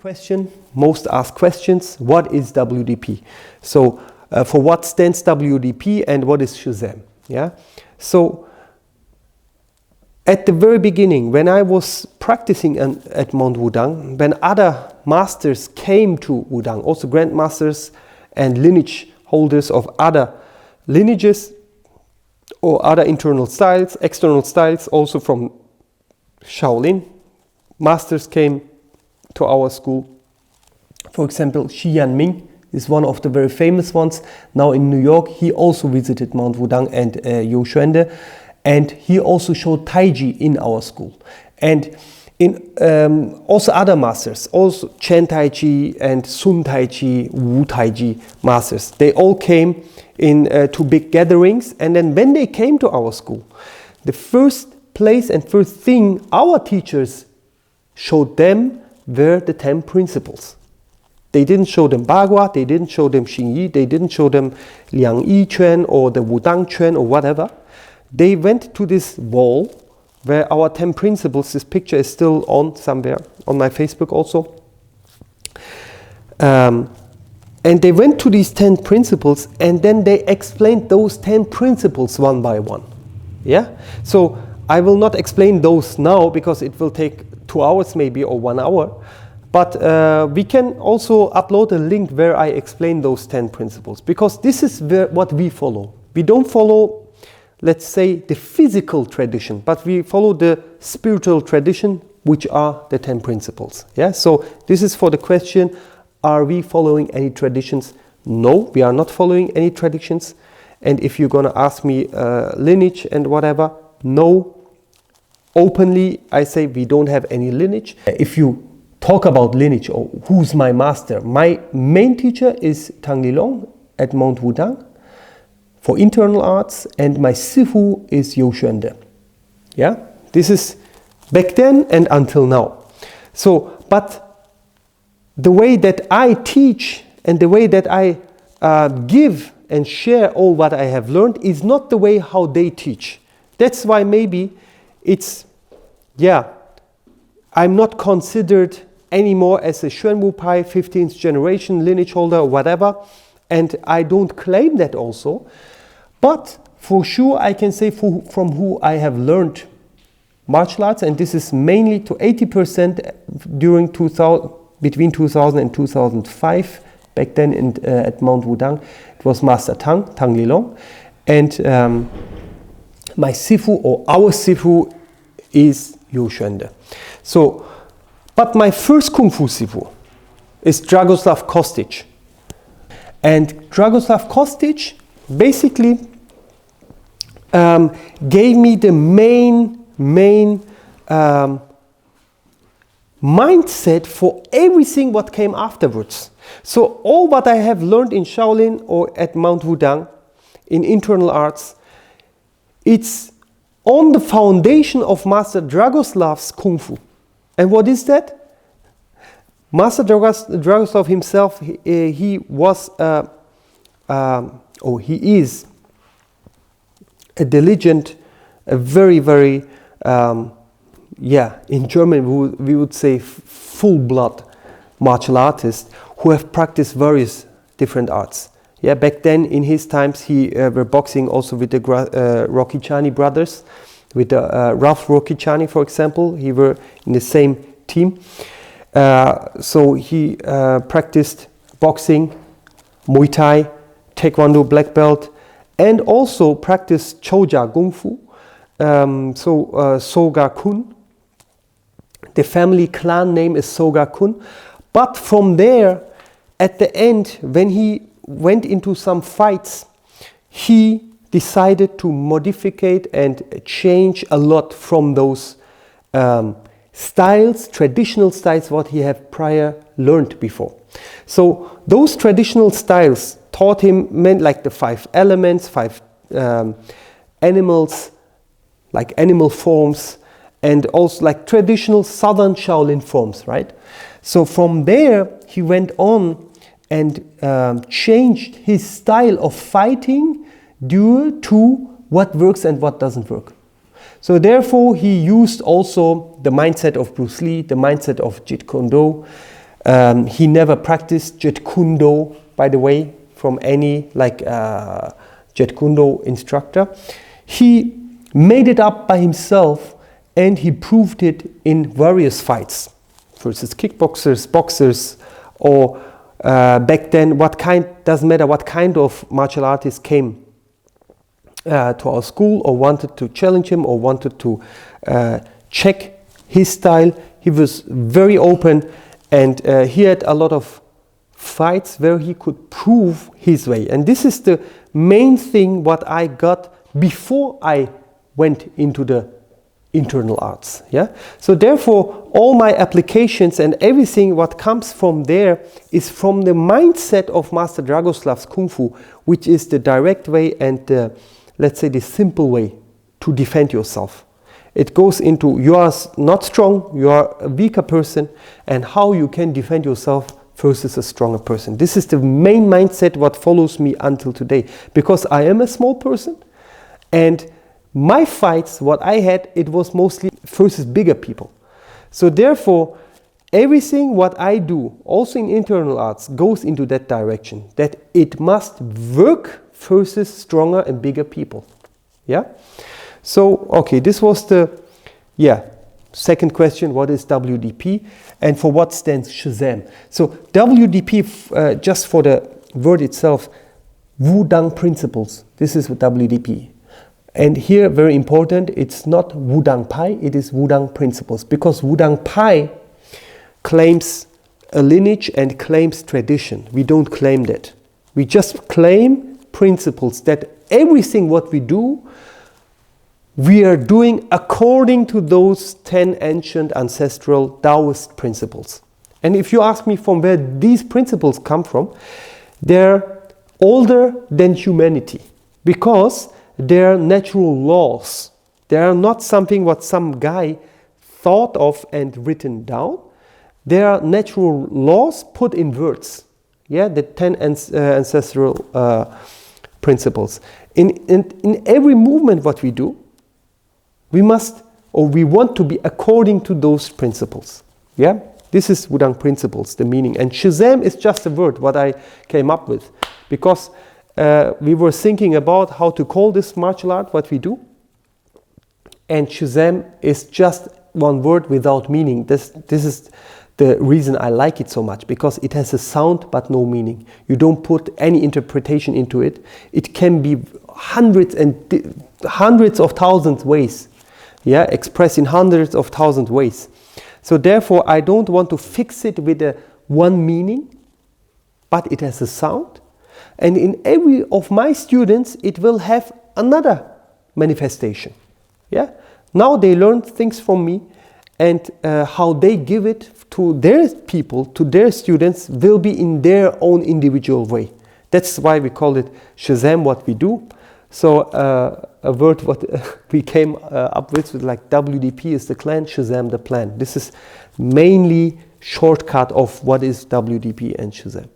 question, most asked questions, what is WDP? So for what stands WDP and what is SHIZAAM? Yeah. So at the very beginning, when I was practicing at Mount Wudang, when other masters came to Wudang, also grandmasters and lineage holders of other lineages or other internal styles, external styles, also from Shaolin, masters came to our school. For example, Shi Yanming is one of the very famous ones. Now in New York, he also visited Mount Wudang and Youxuande, and he also showed Taiji in our school. And in also other masters, also Chen Taiji and Sun Taiji, Wu Taiji masters, they all came in to big gatherings. And then when they came to our school, the first place and first thing our teachers showed them were the 10 principles. They didn't show them Bagua, they didn't show them Xingyi, they didn't show them Liang Yi Quan or the Wudang Quan or whatever. They went to this wall where our 10 principles, this picture is still on somewhere on my Facebook also. And they went to these 10 principles and then they explained those 10 principles one by one. Yeah? So I will not explain those now because it will take 2 hours maybe or 1 hour. But we can also upload a link where I explain those 10 principles, because this is what we follow. We don't follow, let's say, the physical tradition, but we follow the spiritual tradition, which are the 10 principles. Yeah? So this is for the question, are we following any traditions? No, we are not following any traditions. And if you're going to ask me lineage and whatever, no. Openly, I say we don't have any lineage. If you talk about lineage or who's my master, my main teacher is Tang Lilong at Mount Wudang for internal arts, and my sifu is Youxuande. Yeah, this is back then and until now. So, but the way that I teach and the way that I give and share all what I have learned is not the way how they teach. That's why maybe it's, yeah, I'm not considered anymore as a Xuan Wu Pai 15th generation lineage holder or whatever, and I don't claim that also. But for sure I can say from who I have learned martial arts, and this is mainly to 80% during between 2000 and 2005. Back then at Mount Wudang, it was Master Tang Lilong, and my sifu or our sifu is Youxuande. So, but my first Kung Fu sifu is Dragoslav Kostic. And Dragoslav Kostic basically gave me the main mindset for everything what came afterwards. So all what I have learned in Shaolin or at Mount Wudang in internal arts, it's on the foundation of Master Dragoslav's Kung Fu. And what is that? Master Dragoslav himself, he was, he is a diligent, a very, very, in German we would say full-blood martial artist who have practiced various different arts. Yeah, back then in his times he were boxing also with the Rocchichani brothers, with Ralph Rocchichani, for example. He were in the same team. So he practiced boxing, Muay Thai, Taekwondo black belt, and also practiced Choujia Kung Fu. Soga Kun. The family clan name is Soga Kun. But from there, at the end, when he went into some fights, he decided to modify and change a lot from those styles, traditional styles, what he had prior learned before. So those traditional styles taught him like the 5 elements, 5 animals, like animal forms, and also like traditional southern Shaolin forms, right? So from there, he went on and changed his style of fighting due to what works and what doesn't work. So therefore, he used also the mindset of Bruce Lee, the mindset of Jeet Kune Do, He never practiced Jeet Kune Do, by the way, from any Jeet Kune Do instructor. He made it up by himself, and he proved it in various fights versus kickboxers, boxers, or back then, doesn't matter what kind of martial artist came to our school or wanted to challenge him or wanted to check his style. He was very open, and he had a lot of fights where he could prove his way. And this is the main thing what I got before I went into the internal arts. Yeah. So therefore, all my applications and everything what comes from there is from the mindset of Master Dragoslav's Kung Fu, which is the direct way and let's say the simple way to defend yourself. It goes into you are not strong, you are a weaker person, and how you can defend yourself versus a stronger person. This is the main mindset what follows me until today, because I am a small person, and my fights, what I had, it was mostly versus bigger people. So therefore, everything what I do, also in internal arts, goes into that direction, that it must work versus stronger and bigger people. Yeah? So, okay, this was the, second question, what is WDP and for what stands SHIZAAM? So WDP, just for the word itself, Wudang principles, this is WDP. And here, very important, it's not Wudang Pai, it is Wudang principles, because Wudang Pai claims a lineage and claims tradition. We don't claim that. We just claim principles, that everything what we do, we are doing according to those 10 ancient ancestral Taoist principles. And if you ask me from where these principles come from, they're older than humanity, because they're natural laws. They are not something what some guy thought of and written down. They are natural laws put in words. Yeah, the 10 ancestral principles. In every movement what we do, we must, or we want to be according to those principles. Yeah, this is Wudang principles, the meaning. And SHIZAAM is just a word what I came up with, because we were thinking about how to call this martial art, what we do. And SHIZAAM is just one word without meaning. This is the reason I like it so much, because it has a sound but no meaning. You don't put any interpretation into it. It can be hundreds of thousands ways. Yeah, expressed in hundreds of thousands ways. So therefore, I don't want to fix it with a one meaning, but it has a sound. And in every of my students, it will have another manifestation. Yeah. Now they learn things from me, and how they give it to their people, to their students, will be in their own individual way. That's why we call it SHIZAAM, what we do. So a word what we came up with like WDP is the clan, SHIZAAM the plan. This is mainly shortcut of what is WDP and SHIZAAM.